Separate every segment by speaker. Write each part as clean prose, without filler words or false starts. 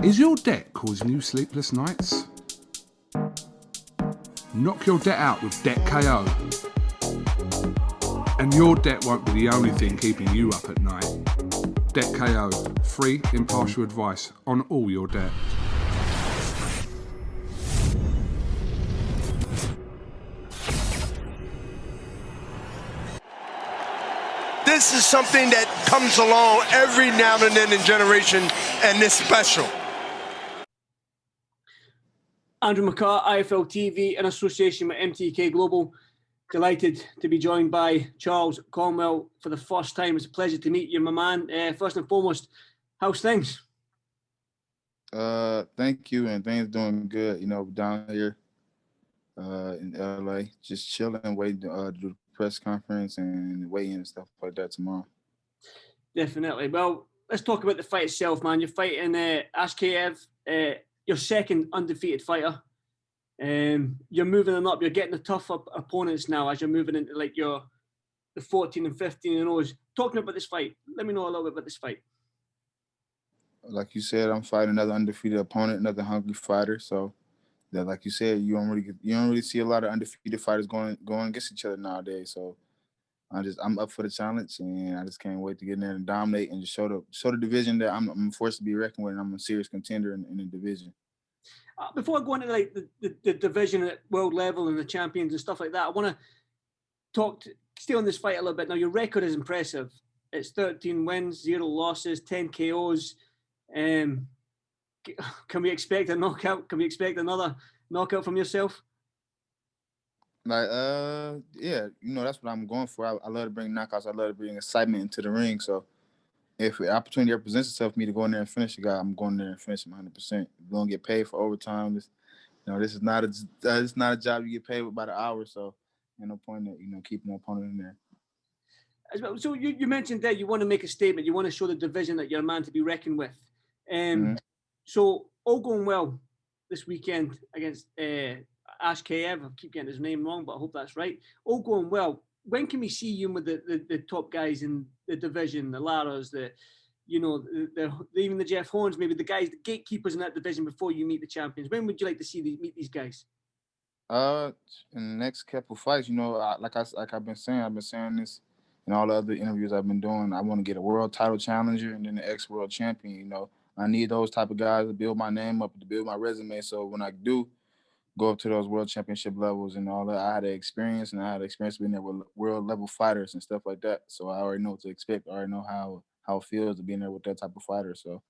Speaker 1: Is your debt causing you sleepless nights? Knock your debt out with Debt KO. And your debt won't be the only thing keeping you up at night. Debt KO. Free, impartial advice on all your debt.
Speaker 2: This is something that comes along every now and then in generation, and it's special.
Speaker 3: Andrew McCART, IFL TV, in association with MTK Global. Delighted to be joined by Charles Conwell for the first time. It's a pleasure to meet you, my man. First and foremost, how's things?
Speaker 4: Thank you, and things doing good. You know, down here in LA, just chilling, waiting to do the press conference and weigh in and stuff like that tomorrow.
Speaker 3: Definitely. Well, let's talk about the fight itself, man. You're fighting Ashkaev, your second undefeated fighter. You're moving on up. You're getting the tougher opponents now as you're moving into like the 14 and 15 and 0s. Talking about this fight, let me know a little bit about this fight.
Speaker 4: Like you said, I'm fighting another undefeated opponent, another hungry fighter. So that, like you said, you don't really see a lot of undefeated fighters going against each other nowadays. So I'm up for the challenge, and I just can't wait to get in there and dominate and just show the division that I'm forced to be reckoned with, and I'm a serious contender in the division.
Speaker 3: Before I go into like the division at world level and the champions and stuff like that, I want to stay on this fight a little bit. Now, your record is impressive. It's 13 wins, 0 losses, 10 KOs. Can we expect a knockout? Can we expect another knockout from yourself?
Speaker 4: Like, yeah, you know, that's what I'm going for. I love to bring knockouts. I love to bring excitement into the ring. So if the opportunity ever presents itself for me to go in there and finish a guy, I'm going there and finish him 100%. You're going to get paid for overtime. This is not a job you get paid with by the hour. So ain't no point in, keeping the opponent in there.
Speaker 3: So you mentioned that you want to make a statement. You want to show the division that you're a man to be reckoned with. So all going well this weekend against Ashkaev. I keep getting his name wrong, but I hope that's right. All going well. When can we see you with the top guys in the division, the Laras, even the Jeff Horns, maybe the guys, the gatekeepers in that division before you meet the champions? When would you like to see meet these guys?
Speaker 4: In the next couple fights, like I've been saying this in all the other interviews I've been doing. I want to get a world title challenger and then the ex-world champion. I need those type of guys to build my name up, to build my resume. So when I do go up to those world championship levels and all that, I had the experience, and I had the experience being there with world level fighters and stuff like that. So I already know what to expect. I already know how it feels to be in there with that type of fighter. So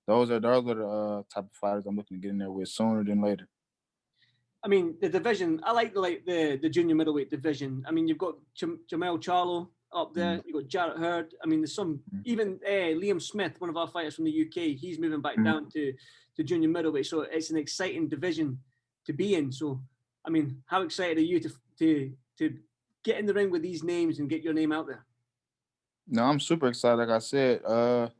Speaker 4: those are the type of fighters I'm looking to get in there with sooner than later.
Speaker 3: I mean, the division, I like the junior middleweight division. I mean, you've got Jamel Charlo up there. You've got Jarrett Hurd. I mean, there's some, even Liam Smith, one of our fighters from the UK, he's moving back down to junior middleweight. So it's an exciting division to be in. So, I mean, how excited are you to get in the ring with these names and get your name out there?
Speaker 4: No, I'm super excited. Like I said, the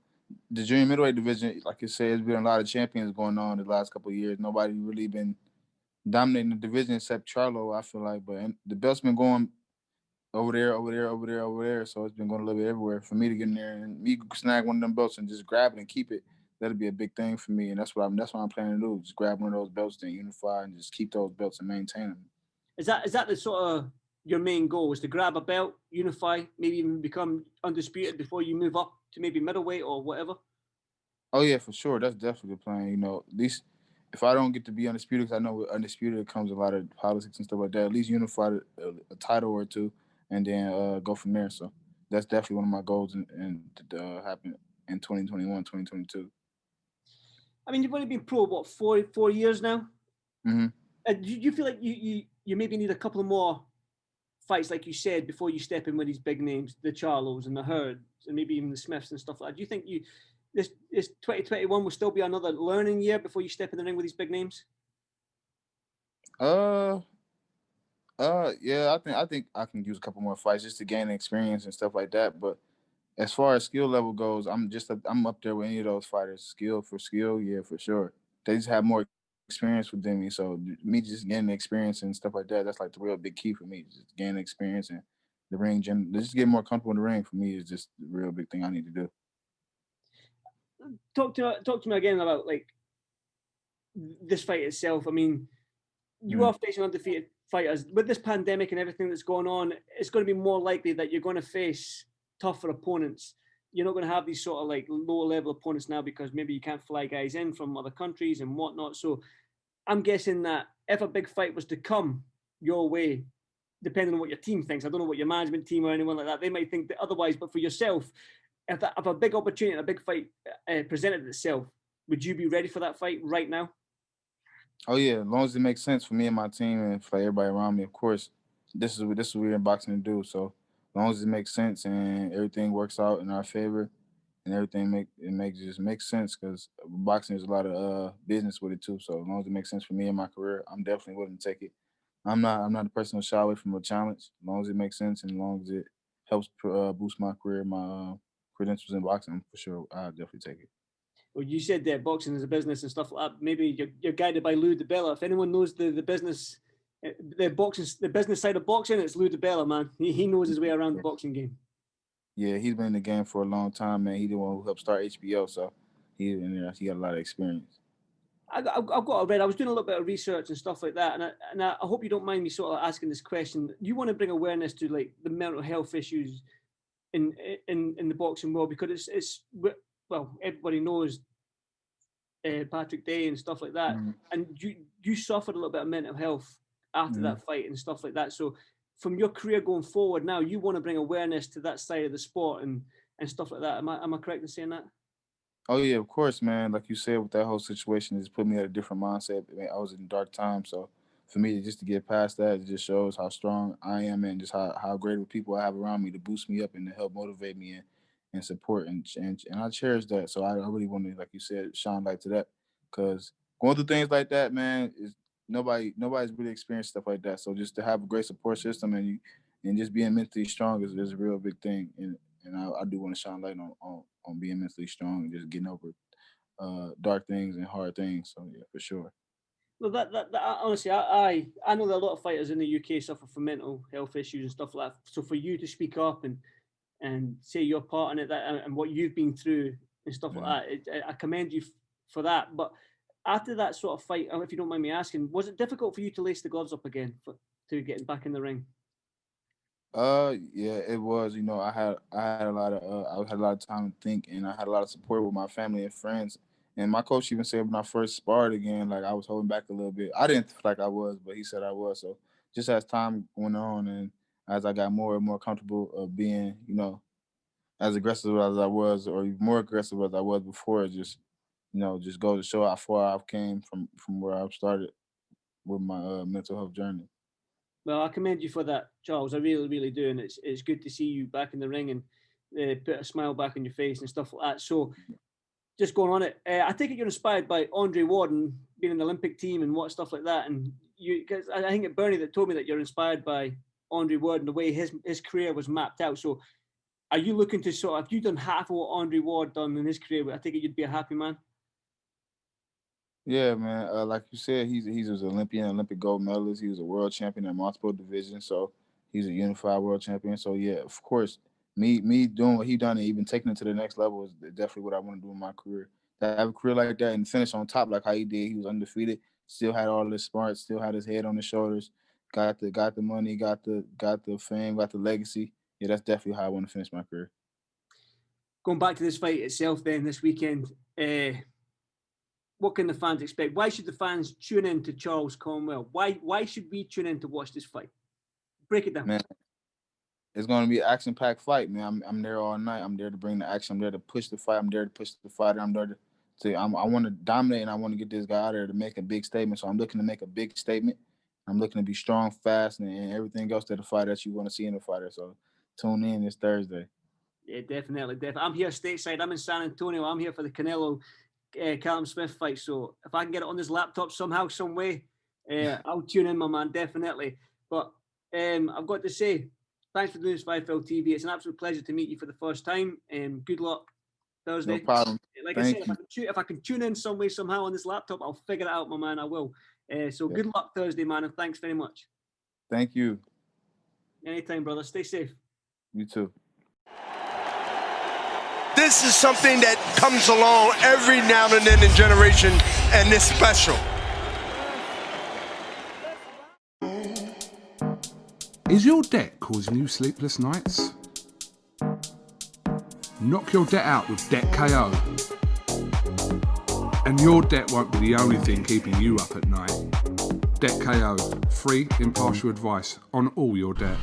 Speaker 4: junior middleweight division, like you said, there's been a lot of champions going on the last couple of years. Nobody really been dominating the division except Charlo, I feel like. But the belt's been going over there. So it's been going a little bit everywhere. For me to get in there and me snag one of them belts and just grab it and keep it, that'll be a big thing for me. And that's what I'm planning to do. Just grab one of those belts and unify and just keep those belts and maintain them.
Speaker 3: Is that the sort of your main goal, is to grab a belt, unify, maybe even become undisputed before you move up to maybe middleweight or whatever?
Speaker 4: Oh, yeah, for sure. That's definitely the plan. At least if I don't get to be undisputed, because I know with undisputed comes a lot of politics and stuff like that, at least unify a title or two and then go from there. So that's definitely one of my goals to happen in 2021, 2022.
Speaker 3: I mean, you've only been pro, 4 years now?
Speaker 4: Mm-hmm.
Speaker 3: Do you feel like you maybe need a couple of more fights, like you said, before you step in with these big names, the Charlos and the Hurds and maybe even the Smiths and stuff like that? Do you think this 2021 will still be another learning year before you step in the ring with these big names?
Speaker 4: Yeah, I think I can use a couple more fights just to gain experience and stuff like that. But as far as skill level goes, I'm up there with any of those fighters. Skill for skill, yeah, for sure. They just have more experience within me. So me just getting the experience and stuff like that, that's like the real big key for me. Just gaining experience and the ring. Just get more comfortable in the ring for me is just the real big thing I need to do.
Speaker 3: Talk to me again about like this fight itself. I mean, you are facing undefeated fighters. With this pandemic and everything that's going on, it's going to be more likely that you're going to face tougher opponents. You're not going to have these sort of like lower level opponents now because maybe you can't fly guys in from other countries and whatnot. So I'm guessing that if a big fight was to come your way, depending on what your team thinks, I don't know what your management team or anyone like that, they might think that otherwise, but for yourself, if a big opportunity and a big fight presented itself, would you be ready for that fight right now?
Speaker 4: Oh yeah, as long as it makes sense for me and my team and for everybody around me, of course. This is what we're in boxing to do. So as long as it makes sense and everything works out in our favor and everything makes sense because boxing is a lot of business with it too. So as long as it makes sense for me and my career, I'm definitely willing to take it. I'm not a person to shy away from a challenge. As long as it makes sense and as long as it helps boost my career, my credentials in boxing, for sure, I'll definitely take it.
Speaker 3: Well, you said that boxing is a business and stuff like that. Maybe you're guided by Lou DiBella. If anyone knows the business, the business side of boxing, it's Lou DiBella, man. He knows his way around the boxing game.
Speaker 4: Yeah, he's been in the game for a long time, man. He's the one who helped start HBO, so he got a lot of experience.
Speaker 3: I've got a read. I was doing a little bit of research and stuff like that, and I hope you don't mind me sort of asking this question. You want to bring awareness to like the mental health issues in the boxing world because it's well, everybody knows Patrick Day and stuff like that, and you suffered a little bit of mental health after that fight and stuff like that. So from your career going forward now, you want to bring awareness to that side of the sport and stuff like that. Am I correct in saying that?
Speaker 4: Oh yeah, of course, man. Like you said, with that whole situation, it's put me at a different mindset. I mean, I was in dark times, so for me just to get past that, it just shows how strong I am and just how great of people I have around me to boost me up and to help motivate me and support and I cherish that. So I really want to, like you said, shine light to that because going through things like that, man, is nobody's really experienced stuff like that. So just to have a great support system and just being mentally strong is a real big thing. And I do want to shine light on being mentally strong and just getting over dark things and hard things. So yeah, for sure.
Speaker 3: Well, that honestly, I know that a lot of fighters in the UK suffer from mental health issues and stuff like that. So for you to speak up and say your part in it and what you've been through and stuff like that, I commend you for that. But after that sort of fight, if you don't mind me asking, was it difficult for you to lace the gloves up again to getting back in the ring?
Speaker 4: Yeah, it was. You know, I had a lot of I had a lot of time to think, and I had a lot of support with my family and friends. And my coach even said when I first sparred again, like I was holding back a little bit. I didn't feel like I was, but he said I was. So just as time went on, and as I got more and more comfortable of being, you know, as aggressive as I was, or even more aggressive as I was before, it just just goes to show how far I've came from where I've started with my mental health journey.
Speaker 3: Well, I commend you for that, Charles. I really, really do, and it's good to see you back in the ring and put a smile back on your face and stuff like that. So, just going on it, I think you're inspired by Andre Ward being in the Olympic team and what stuff like that. And because I think it's Bernie that told me that you're inspired by Andre Ward and the way his career was mapped out. So, are you looking to sort of, if you've done half of what Andre Ward done in his career, I think you'd be a happy man.
Speaker 4: Yeah, man. Like you said, he's an Olympian, Olympic gold medalist. He was a world champion in multiple divisions. So he's a unified world champion. So yeah, of course, me doing what he done and even taking it to the next level is definitely what I want to do in my career. To have a career like that and finish on top like how he did. He was undefeated, still had all his smarts, still had his head on his shoulders, got the money, got the fame, got the legacy. Yeah, that's definitely how I want to finish my career.
Speaker 3: Going back to this fight itself, then this weekend. What can the fans expect? Why should the fans tune in to Charles Conwell? Why should we tune in to watch this fight? Break it down.
Speaker 4: Man, it's going to be an action-packed fight, man. I'm there all night. I'm there to bring the action. I'm there to push the fight. I'm there to push the fighter. I'm there to I want to dominate, and I want to get this guy out there to make a big statement. So I'm looking to make a big statement. I'm looking to be strong, fast, and everything else to the fight that you want to see in a fighter. So tune in this Thursday.
Speaker 3: Yeah, definitely. I'm here stateside. I'm in San Antonio. I'm here for the Canelo Callum Smith fight. So if I can get it on this laptop somehow, some way, I'll tune in, my man, definitely. But I've got to say, thanks for doing this for IFL TV. It's an absolute pleasure to meet you for the first time. Good luck Thursday.
Speaker 4: No problem.
Speaker 3: Like I said, if I can tune in some way, somehow on this laptop, I'll figure it out, my man. I will. So good luck Thursday, man, and thanks very much.
Speaker 4: Thank you.
Speaker 3: Anytime, brother. Stay safe.
Speaker 4: You too.
Speaker 2: This is something that comes along every now and then in generation, and it's special.
Speaker 1: Is your debt causing you sleepless nights? Knock your debt out with Debt KO. And your debt won't be the only thing keeping you up at night. Debt KO, free impartial advice on all your debt.